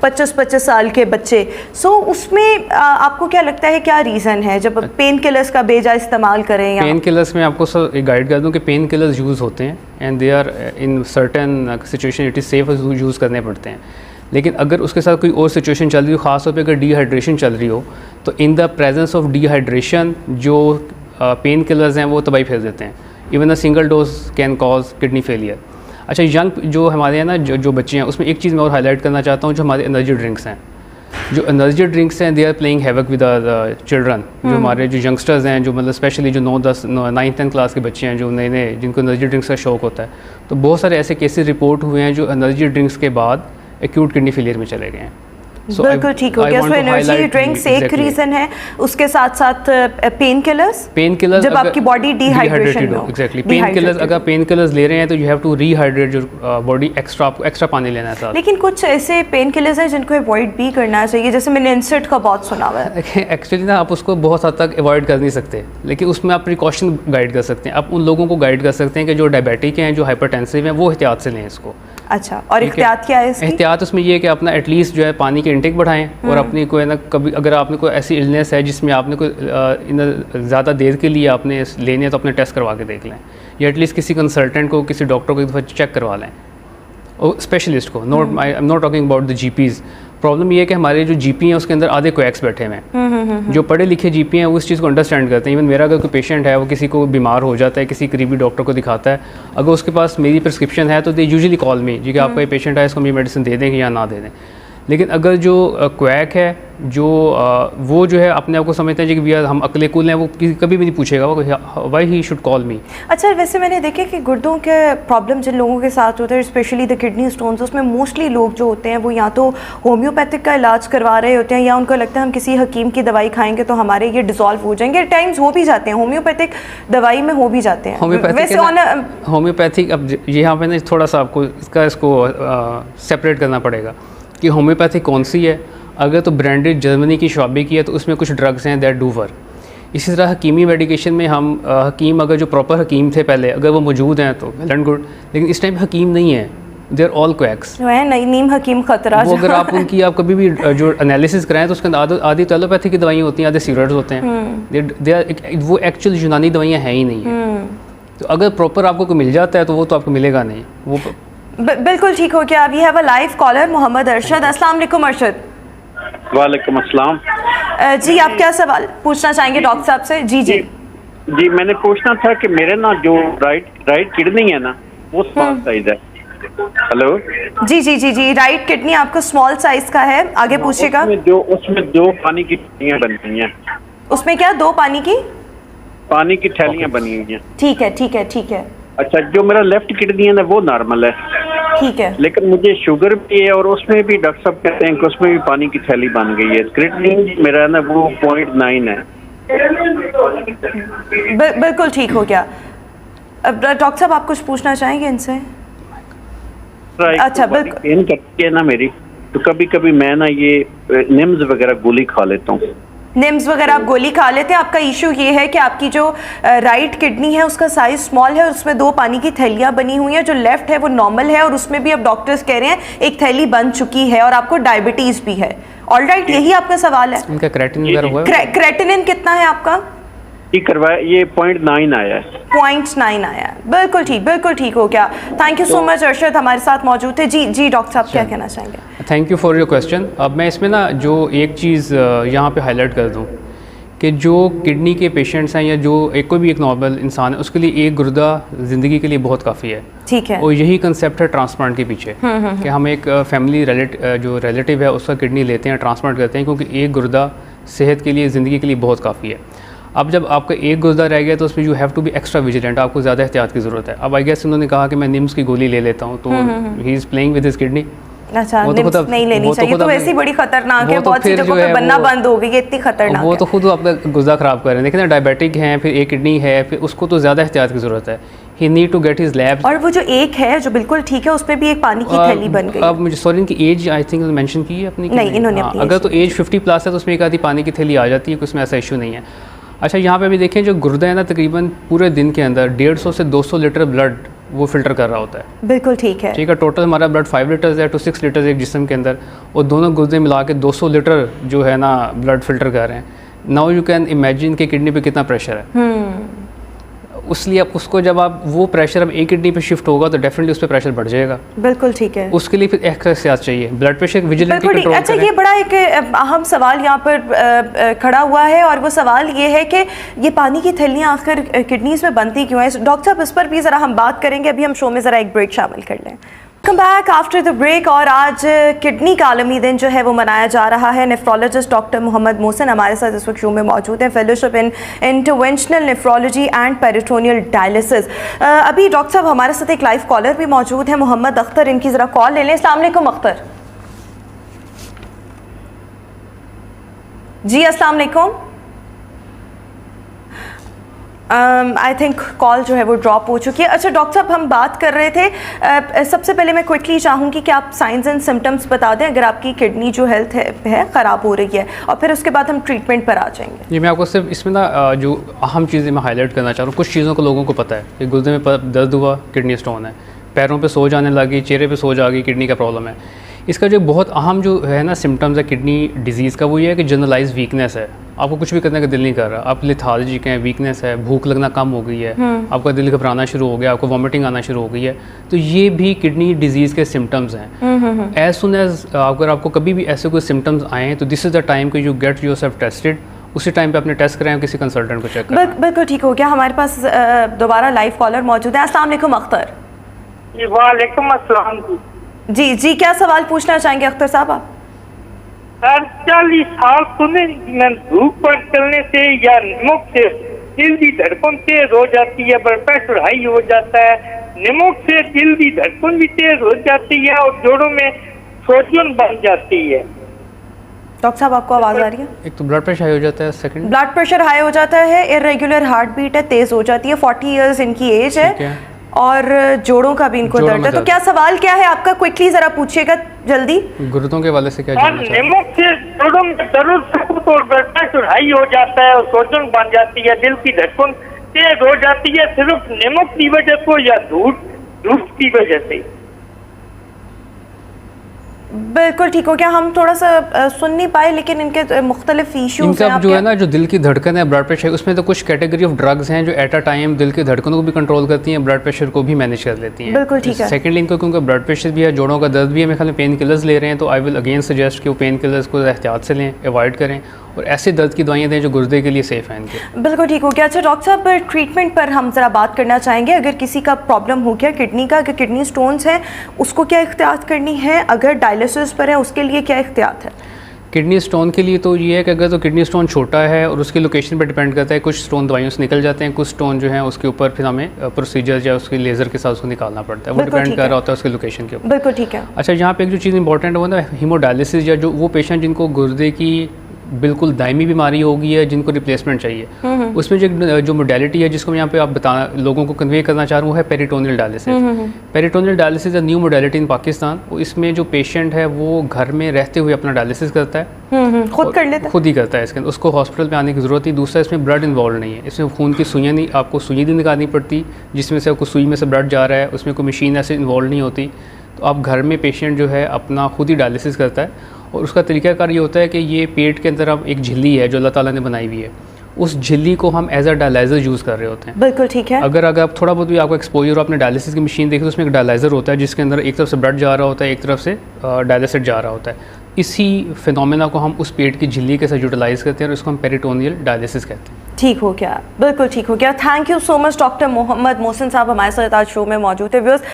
25-25 साल के बच्चे। सो उसमें आपको क्या लगता है क्या रीज़न है जब पेन किलर्स का बेजा इस्तेमाल करें? पेन किलर्स में आपको सर एक गाइड कर दूं कि पेन किलर्स यूज़ होते हैं and they are in certain situation it is safe use करने पड़ते हैं। लेकिन अगर उसके साथ कोई और सिचुएशन चल रही हो, ख़ासतौर पे अगर डिहाइड्रेशन चल रही हो, तो in the presence of dehydration जो पेन किलर्स हैं वो तबाही फैल देते हैं। Even a single dose can cause kidney failure. अच्छा, यंग जो हमारे हैं ना जो बच्चे हैं, उसमें एक चीज़ मैं और हाईलाइट करना चाहता हूँ, जो हमारे एनर्जी ड्रिंक्स हैं, जो एनर्जी ड्रिंक्स हैं they are playing havoc with the children. जो हमारे जो यंगस्टर्स हैं, जो मतलब स्पेशली जो 9-10 क्लास के बच्चे हैं, जो नए जिनको एनर्जी ड्रिंक्स का शौक होता है, तो बहुत सारे ऐसे केसेस रिपोर्ट हुए हैं जो एनर्जी ड्रिंक्स के बाद एक्यूट किडनी फेलियर में चले गए हैं। बिल्कुल ठीक हो गया। सो एनर्जी ड्रिंक्स एक रीज़न है, उसके साथ साथ पेन किलर्स जब आपकी बॉडी डिहाइड्रेटेड हो। एग्जैक्टली, पेन किलर्स अगर पेन किलर्स ले रहे हैं तो you have to rehydrate your body, extra पानी लेना है साथ। लेकिन कुछ ऐसे पेन किलर्स हैं जिनको अवॉइड भी करना चाहिए, जैसे मैंने इंसर्ट का बहुत सुना हुआ है। एक्चुअली ना आप उसको बहुत हद तक अवॉइड कर नहीं सकते, लेकिन उसमें आप प्रिकॉशन गाइड कर सकते हैं। आप उन लोगों को गाइड कर सकते हैं कि जो डायबिटिक हैं, जो हाइपरटेंसिव हैं, वो एहतियात से लें इसको। अच्छा, और एहतियात क्या है इसकी? एहतियात उसमें ये है कि अपना एटलीस्ट जो है पानी के इंटेक बढ़ाएं, और अपनी कोई ना कभी अगर आपने कोई ऐसी इलनेस है जिसमें आपने कोई ज़्यादा देर के लिए आपने लेने हैं तो अपने टेस्ट करवा के देख लें, या एटलीस्ट किसी कंसल्टेंट को, किसी डॉक्टर को एक दफ़ा चेक करवा लें, और स्पेशलिस्ट को। I am not talking about the GPs. Problem ये है कि हमारे जो जीपी हैं उसके अंदर आधे क्वैक्स बैठे हुए हैं। जो पढ़े लिखे जीपी हैं वो इस चीज़ को अंडरस्टैंड करते हैं। इवन मेरा अगर कोई पेशेंट है, वो किसी को बीमार हो जाता है, किसी करीबी डॉक्टर को दिखाता है, अगर उसके पास मेरी प्रिस्क्रिप्शन है तो दे यूजुअली कॉल मी जी कि आपका ये पेशेंट है, इसको मेरी मेडिसिन दे दें या ना दे दें। लेकिन अगर जो क्वैक है, जो वो जो है अपने आप को समझते हैं जी कि भैया हम अकेले कूल हैं, वो कभी भी नहीं पूछेगा वो व्हाई ही शुड कॉल मी। अच्छा, वैसे मैंने देखे कि गुर्दों के प्रॉब्लम जिन लोगों के साथ होते हैं, स्पेशली द किडनी स्टोन्स, उसमें मोस्टली लोग जो होते हैं वो या तो होम्योपैथिक का इलाज करवा रहे होते हैं, या उनको लगता है हम किसी हकीम की दवाई खाएंगे तो हमारे ये डिजॉल्व हो जाएंगे। टाइम्स हो भी जाते हैं, होम्योपैथिक दवाई में हो भी जाते हैं। होम्योपैथिक अब यहाँ पे ना थोड़ा सा आपको इसको सेपरेट करना पड़ेगा कि होम्योपैथिक कौन सी है। अगर तो ब्रांडेड जर्मनी की शॉबी की है तो उसमें कुछ ड्रग्स हैं दैट डू वर्क। इसी तरह हकीमी मेडिकेशन में हम हकीम, अगर जो प्रॉपर हकीम थे पहले, अगर वो मौजूद हैं तो वेल एंड गुड, लेकिन इस टाइम हकीम नहीं है, दे आर ऑल क्वैक्स। नीम हकीम खतरा। वो अगर आप उनकी आप कभी भी जो एनालिसिस कराएं तो उसके अंदर आधी एलोपैथी की दवाइयाँ होती हैं, आधे स्टीरॉइड्स होते हैं। वो एक्चुअल यूनानी दवाइयाँ हैं ही नहीं है। तो अगर प्रॉपर आपको कोई मिल जाता है तो वो तो आपको मिलेगा नहीं। वो बिल्कुल ठीक हो गया। We have a live caller Mohammad Arshad. अस्सलाम वालेकुम अरशद। वालेकुम अस्सलाम। जी, आप क्या सवाल पूछना चाहेंगे डॉक्टर साहब से? जी, मैंने पूछना था कि मेरे ना जो राइट किडनी है ना वो स्मॉल साइज है। हेलो जी, राइट किडनी आपको स्मॉल साइज का है, आगे पूछिएगा। उसमें दो पानी की थैलियां बनी हुई हैं। उसमें क्या? दो पानी की थैलियां बनी हुई हैं। ठीक है। अच्छा, जो मेरा लेफ्ट किडनी है ना वो नॉर्मल है, ठीक है, लेकिन मुझे शुगर भी है और उसमें भी डॉक्टर साहब कहते हैं कि उसमें भी पानी की थैली बन गई है। क्रिएटिनिन मेरा ना वो 0.9 है। बिल्कुल ठीक हो गया। अब डॉक्टर साहब आप कुछ पूछना चाहेंगे इनसे? अच्छा, बिल्कुल। पेन करती है ना मेरी, तो कभी कभी मैं ना ये निम्स वगैरह गोली खा लेता हूँ। निम्स वगैरह आप गोली खा लेते हैं। आपका इशू ये है कि आपकी जो राइट किडनी है उसका साइज स्मॉल है और उसमें दो पानी की थैलियां बनी हुई हैं। जो लेफ्ट है वो नॉर्मल है और उसमें भी अब डॉक्टर्स कह रहे हैं एक थैली बन चुकी है और आपको डायबिटीज भी है। ऑलराइट, यही आपका सवाल है? इनका क्रेटिनिन वगैरह हुआ है? क्रेटिनिन कितना है आपका? करवाया, ये 0.9 आया है। 0.9 आया है। बिल्कुल ठीक हो गया। Thank you so much Arshad, हमारे साथ मौजूद थे। जी डॉक्टर साहब क्या कहना चाहेंगे? Thank you for your question. अब मैं इसमें ना जो एक चीज़ यहाँ पे हाईलाइट कर दूँ कि जो किडनी के पेशेंट्स हैं या जो कोई भी एक नॉर्मल इंसान है, उसके लिए एक गुर्दा ज़िंदगी के लिए बहुत काफ़ी है। ठीक है। और यही कंसेप्ट है ट्रांसप्लांट के पीछे कि हम एक फैमिली जो रिलेटिव है उसका किडनी लेते हैं, ट्रांसप्लांट करते हैं, क्योंकि एक गुर्दा सेहत के लिए, ज़िंदगी के लिए बहुत काफ़ी है। अब जब आपका एक गुर्दा रह गया तो उसमें you have to be extra vigilant, आपको ज़्यादा एहतियात की ज़रूरत है। अब आई गेस उन्होंने कहा कि मैं निम्स की गोली ले लेता हूँ, तो he is playing with his kidney. अच्छा, निम्स नहीं लेनी चाहिए, तो वैसी बड़ी खतरनाक है, बहुत सी जगहों पे बनना बंद हो गई है, इतनी खतरनाक। वो तो खुद अपना गुर्दा ख़राब कर रहे हैं। देखिए ना, डायबिटिक हैं, फिर एक किडनी है, फिर उसको तो ज़्यादा एहतियात की ज़रूरत है। He need to get his lab. और वो जो एक है जो बिल्कुल ठीक है, उस पर भी एक पानी की थैली बन गई। अब मुझे सॉरी, इनकी एज आई थिंक मेंशन की है अपनी? नहीं, इन्होंने अपनी अगर तो एज 50+ है तो उसमें एक आधी पानी की थैली आ जाती है, कुछ में ऐसा इशू नहीं है। अच्छा, यहाँ पे भी देखें, जो गुर्दा है ना, तकरीबन पूरे दिन के अंदर 150 से 200 लीटर ब्लड वो फिल्टर कर रहा होता है। बिल्कुल ठीक है। ठीक है, टोटल हमारा ब्लड 5 लीटर्स है टू 6 लीटर्स एक जिस्म के अंदर, और दोनों गुर्दे मिला के 200 लीटर जो है ना ब्लड फिल्टर कर रहे हैं। नाउ यू कैन इमेजिन कि किडनी पे कितना प्रेशर है। उसलिए आप उसको जब आप वो प्रेशर अब एक किडनी पे शिफ्ट होगा तो डेफिनेटली उस पर प्रेशर बढ़ जाएगा। बिल्कुल ठीक है। उसके लिए फिर एहतियात चाहिए, ब्लड प्रेशर विजिलेंटली बिल्कुल ठीक। कंट्रोल अच्छा, करें। ये बड़ा एक अहम सवाल यहाँ पर खड़ा हुआ है, और वो सवाल ये है कि ये पानी की थैलियाँ आखिर किडनीज में बनती क्यों है? डॉक्टर साहब, इस पर भी ज़रा हम बात करेंगे। अभी हम शो में ज़रा एक ब्रेक शामिल कर लें। Come back after the break. और आज किडनी का आलमी दिन जो है वो मनाया जा रहा है। नेफ्रोलॉजिस्ट डॉक्टर मोहम्मद मोहसिन हमारे साथ इस वक्त शो में मौजूद हैं, fellowship in interventional nephrology and peritoneal dialysis. अभी डॉक्टर साहब हमारे साथ एक लाइव कॉलर भी मौजूद है, मोहम्मद अख्तर। इनकी ज़रा कॉल ले लें। अस्सलाम वालेकुम अख्तर जी। अस्सलाम वालेकुम। आई थिंक कॉल जो है वो ड्रॉप हो चुकी है। अच्छा डॉक्टर साहब, हम बात कर रहे थे, सबसे पहले मैं क्विकली चाहूँगी कि आप साइंस एंड सिम्टम्स बता दें अगर आपकी किडनी जो हेल्थ है ख़राब हो रही है, और फिर उसके बाद हम ट्रीटमेंट पर आ जाएंगे। ये मैं आपको सिर्फ इसमें ना जो अहम चीज़ें मैं हाईलाइट करना चाह रहा हूँ। कुछ चीज़ों को लोगों को पता है कि गुर्दे में दर्द हुआ, किडनी स्टोन है, पैरों पे सोज आने लगी, चेहरे पे सोज आ गई, किडनी का प्रॉब्लम है। इसका जो बहुत अहम जो है ना सिम्टम्स है किडनी डिजीज़ का, वो ये है कि जनरलाइज वीकनेस है। आपको कुछ भी करने का दिल नहीं कर रहा, आप लेथार्जिक हैं, वीकनेस है, भूख लगना कम हो गई है, आपका दिल घबराना शुरू हो गया, आपको वॉमिटिंग आना शुरू हो गई है, तो ये भी किडनी डिजीज़ के सिम्टम्स हैं। एज सुन एज अगर आपको कभी भी ऐसे कोई सिम्टम्स आएँ तो दिस इज़ द टाइम कि यू गेट योरसेल्फ टेस्टेड। उसी टाइम पे अपने टेस्ट कराएं, किसी कंसल्टेंट को चेक करें। बिल्कुल ठीक हो गया। हमारे पास दोबारा लाइव कॉलर मौजूद है। अस्सलाम वालेकुम अख्तर जी। वालेकुम अस्सलाम जी। जी, क्या सवाल पूछना चाहेंगे अख्तर साहब आप? सर, 40 साल सुने धूप पर चलने से या नमक से दिल की धड़कन तेज हो जाती है, ब्लड प्रेशर हाई हो जाता है, नमक से दिल की धड़कन भी तेज हो जाती है और जोड़ों में सोजन बन जाती है। डॉक्टर साहब, आपको आवाज़ आ रही है? एक तो ब्लड प्रेशर हाई हो जाता है, सेकंड ब्लड प्रेशर हाई हो जाता है, इरेगुलर हार्ट बीट है, तेज़ हो जाती है, 40 इयर्स इनकी एज है, और जोड़ों का भी इनको दर्द है। तो क्या सवाल क्या है आपका? क्विकली ज़रा पूछिएगा जल्दी। गुर्दों के वाले से क्या जानना चाहते हैं? नमक से जोड़ों में दर्द और ब्लड प्रेशर हाई हो जाता है और सोजन बन जाती है, दिल की धड़कन तेज हो जाती है, सिर्फ नमक की वजह से या धूप की वजह से। बिल्कुल ठीक हो गया। हम थोड़ा सा सुन नहीं पाए, लेकिन इनके मुख्तलिफ इशूज़ इनका हैं। जो है ना, जो दिल की धड़कन है, ब्लड प्रेशर, उसमें तो कुछ कैटेगरी ऑफ ड्रग्स हैं जो एट अ टाइम दिल की धड़कनों को भी कंट्रोल करती हैं, ब्लड प्रेशर को भी मैनेज कर लेती हैं। बिल्कुल ठीक है। सेकेंडली, इनको क्योंकि ब्लड प्रेशर भी है, जोड़ों का दर्द भी है, मेरे ख्याल में पेन किलर्स ले रहे हैं, तो आई विल अगेन सजेस्ट कि वो पेन किलर्स को एहतियात से लें, अवॉइड करें, और ऐसे दर्द की दवाइयाँ दें जो गुर्दे के लिए सेफ़ हैं इनके। बिल्कुल ठीक हो गया। अच्छा डॉक्टर साहब, ट्रीटमेंट पर हम ज़रा बात करना चाहेंगे। अगर किसी का प्रॉब्लम हो गया किडनी का, अगर किडनी स्टोन्स हैं, उसको क्या एहतियात करनी है? अगर डायलिसिस पर है उसके लिए क्या एहतियात है? किडनी स्टोन के लिए तो ये है कि अगर तो किडनी स्टोन छोटा है और उसकी लोकेशन पर डिपेंड करता है, कुछ स्टोन दवाइयों से निकल जाते हैं, कुछ स्टोन जो है उसके ऊपर फिर हमें प्रोसीजर या उसके लेज़र के साथ उसको निकालना पड़ता है, वो डिपेंड कर रहा होता है उसके लोकेशन के ऊपर। बिल्कुल ठीक है। अच्छा, यहाँ पे एक जो चीज़ इंपॉर्टेंट है वो ना हीमोडायलिसिस, या जो वो पेशेंट जिनको गुर्दे की बिल्कुल दायमी बीमारी होगी है, जिनको रिप्लेसमेंट चाहिए, उसमें जो मोडेलिटी है जिसको मैं यहाँ पे आप लोगों को कन्वे करना चाह रहा हूँ, वो है peritoneal dialysis. Peritoneal dialysis new modality in Pakistan. इसमें जो पेशेंट है वो घर में रहते हुए अपना डायलिसिस करता है, खुद कर लेता है, खुद ही करता है। इसके अंदर उसको हॉस्पिटल में आने की ज़रूरत नहीं। दूसरा, इसमें ब्लड इन्वॉल्व नहीं है, इसमें खून की सुइयाँ नहीं, आपको सुई नहीं निकालनी पड़ती जिसमें से आपको सुई में से ब्लड जा रहा है, उसमें कोई मशीन ऐसे इन्वॉल्व नहीं होती। तो आप घर में पेशेंट जो है अपना खुद ही डायलिसिस करता है, और उसका तरीकाकार ये होता है कि ये पेट के अंदर अब एक झिल्ली है जो अल्लाह ताला ने बनाई हुई है, उस झिल्ली को हम एज अ डायलाइज़र यूज़ कर रहे होते हैं। बिल्कुल ठीक है। अगर आप थोड़ा बहुत भी आपको एक्सपोजर, आपने डायलिसिस की मशीन देखी तो उसमें एक डायलाइज़र होता है जिसके अंदर एक तरफ से ब्लड जा रहा होता है, एक तरफ से डायलिसिस जा रहा होता है। इसी फिनोमेना को हम उस पेट की झिल्ली के साथ यूटिलाइज़ करते हैं और उसको हम पेरिटोनियल डायलिसिस कहते हैं। ठीक हो गया, बिल्कुल ठीक हो गया। Thank you so much doctor Mohammad Mohsin साहब हमारे साथ आज शो में मौजूद है। व्यूअर्स,